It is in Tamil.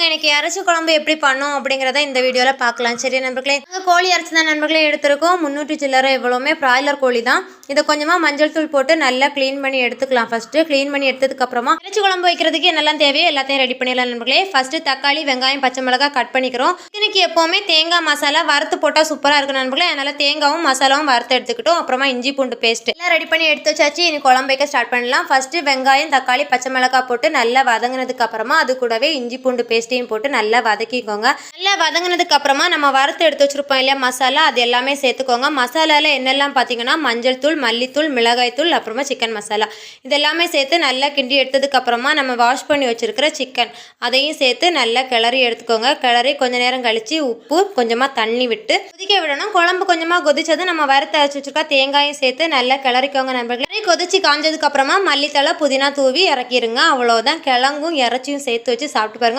நாங்கள் இன்றைக்கி இறைச்சி குழம்பு எப்படி பண்ணோம் அப்படிங்கிறத இந்த வீடியோவில் பார்க்கலாம். சரி நண்பர்களே, நாங்கள் கோழி இறைச்சி தான் நண்பர்களே எடுத்திருக்கோம். 300 சில்லறை எவ்வளோமே பிராய்லர் கோழி தான். இதை கொஞ்சமாக மஞ்சள் தூள் போட்டு நல்லா க்ளீன் பண்ணி எடுத்துக்கலாம். ஃபஸ்ட்டு க்ளீன் பண்ணி எடுத்ததுக்கப்புறமா இறைச்சி குழம்பு வைக்கிறதுக்கு என்னெல்லாம் தேவையோ எல்லாத்தையும் ரெடி பண்ணிடலாம் நண்பர்களே. ஃபஸ்ட்டு தக்காளி, வெங்காயம், பச்சை மிளகாய் கட் பண்ணிக்கிறோம். இன்னைக்கு எப்போவுமே தேங்காய் மசாலா வறுத்து போட்டால் சூப்பராக இருக்கும் நண்பர்களே. அதனால் தேங்காயும் மசாலாவும் வறுத்து எடுத்துக்கிட்டோம். அப்புறமா இஞ்சி பூண்டு பேஸ்ட் எல்லாம் ரெடி பண்ணி எடுத்து வச்சாச்சு. இனி குழம்பு வைக்க ஸ்டார்ட் பண்ணலாம். ஃபஸ்ட்டு வெங்காயம், தக்காளி, பச்சை மிளகாய் போட்டு நல்லா வதங்கினதுக்கு அப்புறமா அது கூடவே இஞ்சி பூண்டு பேஸ்ட்டையும் போட்டு நல்லா வதக்கிக்கோங்க. நல்லா வதங்கினதுக்கு அப்புறமா நம்ம வறுத்து எடுத்து வச்சிருப்போம் இல்லையா மசாலா, அது எல்லாமே சேர்த்துக்கோங்க. மசாலாவில் என்னெல்லாம் பார்த்தீங்கன்னா மஞ்சள் தூள், மல்லித்தூள், மிளகாய் தூள், அப்புறமா சிக்கன் மசாலா இதெல்லாமே சேர்த்து நல்லா கிண்டி எடுத்ததுக்கு அப்புறமா நம்ம வாஷ் பண்ணி வச்சிருக்கிற சிக்கன் அதையும் சேர்த்து நல்லா கிளறி எடுத்துக்கோங்க. கிளறி கொஞ்ச நேரம் கழிச்சு உப்பு கொஞ்சமாக தண்ணி விட்டு கொதிக்க விடணும். குழம்பு கொஞ்சமாக கொதிச்சது நம்ம வறுத்து அரைச்சி வச்சிருக்க தேங்காயும் சேர்த்து நல்லா கிளறிக்கோங்க நண்பர்களே. கொதிச்சு காஞ்சதுக்கு அப்புறமா மல்லித்தலை, புதினா தூவி இறக்கிடுங்க. அவ்வளோதான். கிழங்கும் இறைச்சியும் சேர்த்து வச்சு சாப்பிட்டு பாருங்க.